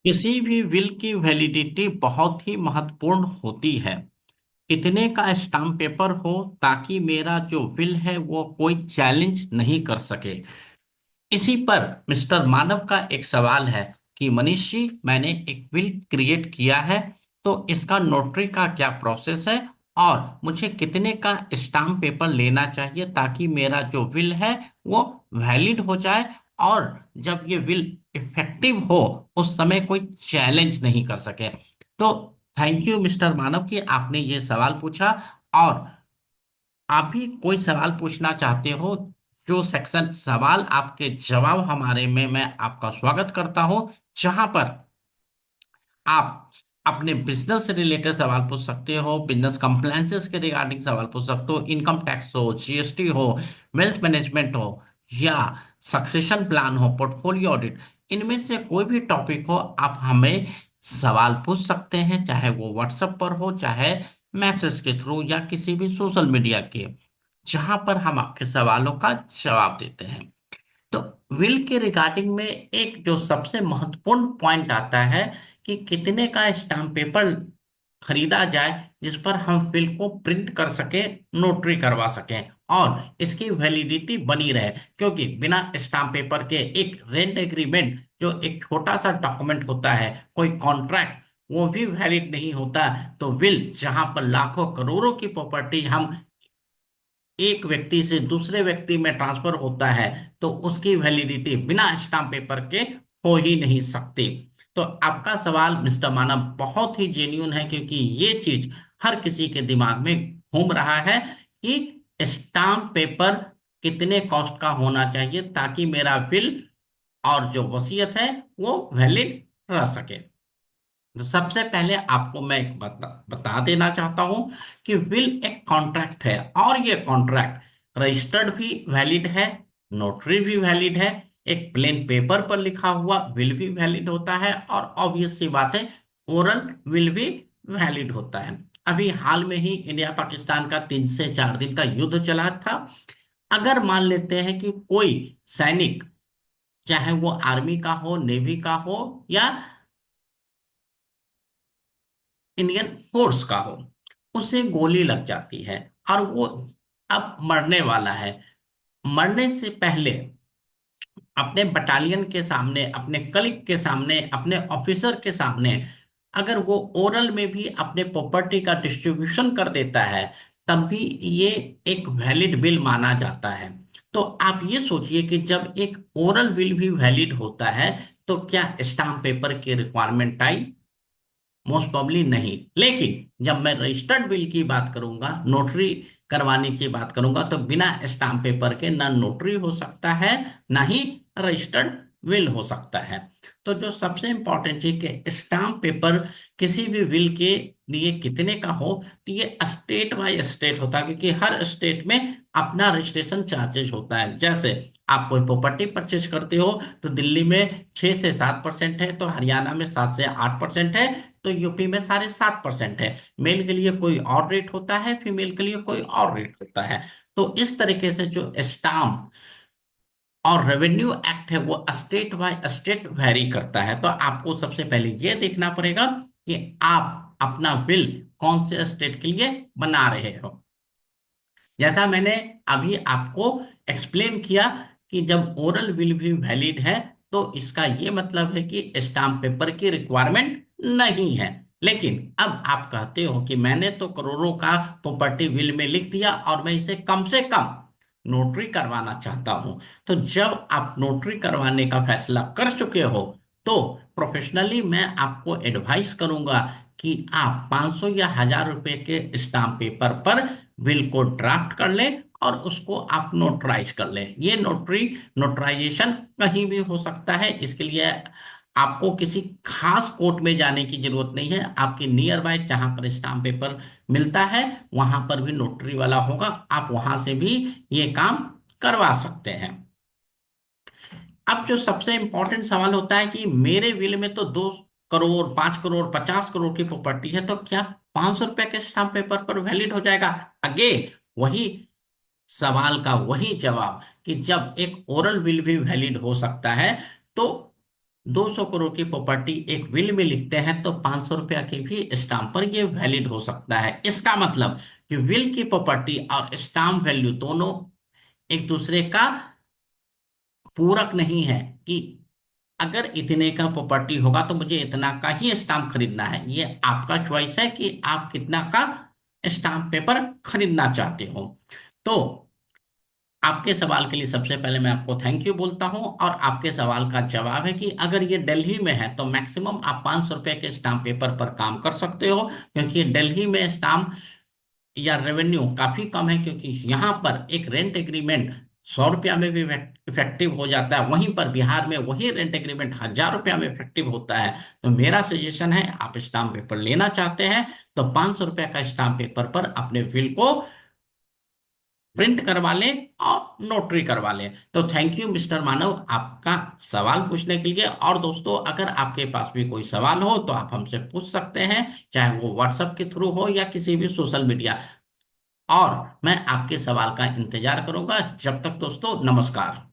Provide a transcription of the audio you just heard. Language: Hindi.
किसी भी विल की वैलिडिटी बहुत ही महत्वपूर्ण होती है। कितने का स्टाम्प पेपर हो ताकि मेरा जो विल है वो कोई चैलेंज नहीं कर सके। इसी पर मिस्टर मानव का एक सवाल है कि मनीष जी, मैंने एक विल क्रिएट किया है, तो इसका नोटरी का क्या प्रोसेस है और मुझे कितने का स्टाम्प पेपर लेना चाहिए ताकि मेरा जो विल है वो वैलिड हो जाए और जब ये विल इफेक्टिव हो उस समय कोई चैलेंज नहीं कर सके। तो थैंक यू मिस्टर मानव कि आपने ये सवाल पूछा। और आप भी कोई सवाल पूछना चाहते हो? जो सेक्शन सवाल आपके जवाब हमारे में मैं आपका स्वागत करता हूं, जहां पर आप अपने बिजनेस से रिलेटेड सवाल पूछ सकते हो, बिजनेस कंप्लायंसेस के रिगार्डिंग सवाल पूछ सकते हो, इनकम टैक्स हो, जीएसटी हो, वेल्थ मैनेजमेंट हो, या सक्सेशन प्लान हो, पोर्टफोलियो ऑडिट, इनमें से कोई भी टॉपिक हो आप हमें सवाल पूछ सकते हैं, चाहे वो व्हाट्सएप पर हो, चाहे मैसेज के थ्रू, या किसी भी सोशल मीडिया के, जहां पर हम आपके सवालों का जवाब देते हैं। तो विल के रिगार्डिंग में एक जो सबसे महत्वपूर्ण पॉइंट आता है कि कितने का स्टाम्प पेपर खरीदा जाए जिस पर हम विल को प्रिंट कर सके, नोटरी करवा सकें और इसकी वैलिडिटी बनी रहे। क्योंकि बिना स्टाम्प पेपर के एक रेंट एग्रीमेंट जो एक छोटा सा डॉक्यूमेंट होता है, कोई कॉन्ट्रैक्ट, वो भी वैलिड नहीं होता। तो विल जहां पर लाखों करोड़ों की प्रॉपर्टी हम एक व्यक्ति से दूसरे व्यक्ति में ट्रांसफर होता है, तो उसकी वैलिडिटी बिना स्टाम्प पेपर के हो ही नहीं सकती। तो आपका सवाल मिस्टर मानव बहुत ही जेन्युइन है, क्योंकि ये चीज हर किसी के दिमाग में घूम रहा है कि स्टाम्प पेपर कितने कॉस्ट का होना चाहिए ताकि मेरा विल और जो वसीयत है वो वैलिड रह सके। तो सबसे पहले आपको मैं एक बता देना चाहता हूं कि विल एक कॉन्ट्रैक्ट है, और ये कॉन्ट्रैक्ट रजिस्टर्ड भी वैलिड है, नोटरी भी वैलिड है, एक प्लेन पेपर पर लिखा हुआ विल भी वैलिड होता है, और ऑब्वियस सी बात है ओरल विल भी वैलिड होता है। अभी हाल में ही इंडिया पाकिस्तान का 3 से 4 दिन का युद्ध चला था। अगर मान लेते हैं कि कोई सैनिक, चाहे वो आर्मी का हो, नेवी का हो, या इंडियन फोर्स का हो, उसे गोली लग जाती है और वो अब मरने वाला है। मरने से पहले अपने बटालियन के सामने, अपने कलीग के सामने, अपने ऑफिसर के सामने अगर वो ओरल में भी अपने प्रॉपर्टी का डिस्ट्रीब्यूशन कर देता है, तब भी ये एक वैलिड बिल माना जाता है। तो आप ये सोचिए कि जब एक ओरल विल भी वैलिड होता है, तो क्या स्टाम्प पेपर की रिक्वायरमेंट आई? मोस्ट प्रॉब्ली नहीं। लेकिन जब मैं रजिस्टर्ड बिल की बात करूंगा, नोटरी करवाने की बात करूंगा, तो बिना स्टाम्प पेपर के ना नोटरी हो सकता है, ना ही रजिस्टर्ड विल हो सकता है। तो जो सबसे इंपॉर्टेंट चीज कि स्टाम्प पेपर किसी भी विल के लिए कितने का हो, तो ये स्टेट बाय स्टेट होता है, क्योंकि हर स्टेट में अपना रजिस्ट्रेशन चार्जेस होता है। जैसे आप कोई प्रॉपर्टी परचेज करते हो तो दिल्ली में 6 से 7% है, तो हरियाणा में 7 से 8% है, तो यूपी में 7.5% है। मेल के लिए कोई और रेट होता है, फीमेल के लिए कोई और रेट होता है। तो इस तरीके से जो स्टाम्प और रेवेन्यू एक्ट है वो स्टेट बाय स्टेट वेरी करता है। तो आपको सबसे पहले ये देखना पड़ेगा कि आप अपना बिल कौन से स्टेट के लिए बना रहे हो। जैसा मैंने अभी आपको एक्सप्लेन किया कि जब ओरल विल भी वैलिड है, तो इसका ये मतलब है कि स्टाम्प पेपर की रिक्वायरमेंट नहीं है। लेकिन अब आप कहते हो कि मैंने तो करोड़ों का प्रॉपर्टी विल में लिख दिया और मैं इसे कम से कम नोटरी करवाना चाहता हूं। तो जब आप नोटरी करवाने का फैसला कर चुके हो, तो प्रोफेशनली मैं आपको एडवाइस करूंगा कि आप 500 या 1000 रुपए के स्टाम्प पेपर पर विल को ड्राफ्ट कर लें और उसको आप नोटराइज कर लें। ये नोटराइजेशन कहीं भी हो सकता है। इसके लिए आपको किसी खास कोर्ट में जाने की जरूरत नहीं है। आपके नियर बाय जहां पर स्टाम्प पेपर मिलता है, वहां पर भी नोटरी वाला होगा, आप वहां से भी ये काम करवा सकते हैं। अब जो सबसे इंपॉर्टेंट सवाल होता है कि मेरे विल में तो 2 करोड़, 5 करोड़, 50 करोड़ की प्रॉपर्टी है, तो क्या 500 रुपए के स्टाम्प पेपर पर वैलिड हो जाएगा? अगेन वही सवाल का वही जवाब कि जब एक ओरल विल भी वैलिड हो सकता है, तो 200 करोड़ की प्रॉपर्टी एक विल में लिखते हैं तो 500 रुपया की भी स्टाम्प पर ये वैलिड हो सकता है। इसका मतलब कि विल की प्रॉपर्टी और स्टाम्प वैल्यू दोनों एक दूसरे का पूरक नहीं है, कि अगर इतने का प्रॉपर्टी होगा तो मुझे इतना का ही स्टाम्प खरीदना है। ये आपका चॉइस है कि आप कितना का स्टाम्प पेपर खरीदना चाहते हो। तो आपके सवाल के लिए सबसे पहले मैं आपको थैंक यू बोलता हूं, और आपके सवाल का जवाब है कि अगर ये दिल्ली में है तो मैक्सिमम आप 500 रुपए के स्टाम्प पेपर पर काम कर सकते हो, क्योंकि दिल्ली में स्टाम्प या रेवेन्यू काफी कम है, क्योंकि यहाँ पर एक रेंट एग्रीमेंट 100 रुपया में भी इफेक्टिव हो जाता है, वहीं पर बिहार में वही रेंट एग्रीमेंट 1000 रुपया में इफेक्टिव होता है। तो मेरा सजेशन है, आप स्टाम्प पेपर लेना चाहते हैं तो 500 रुपया का स्टाम्प पेपर पर अपने बिल को प्रिंट करवा लें और नोटरी करवा लें। तो थैंक यू मिस्टर मानव, आपका सवाल पूछने के लिए। और दोस्तों, अगर आपके पास भी कोई सवाल हो तो आप हमसे पूछ सकते हैं, चाहे वो व्हाट्सएप के थ्रू हो या किसी भी सोशल मीडिया। और मैं आपके सवाल का इंतजार करूंगा। जब तक दोस्तों, नमस्कार।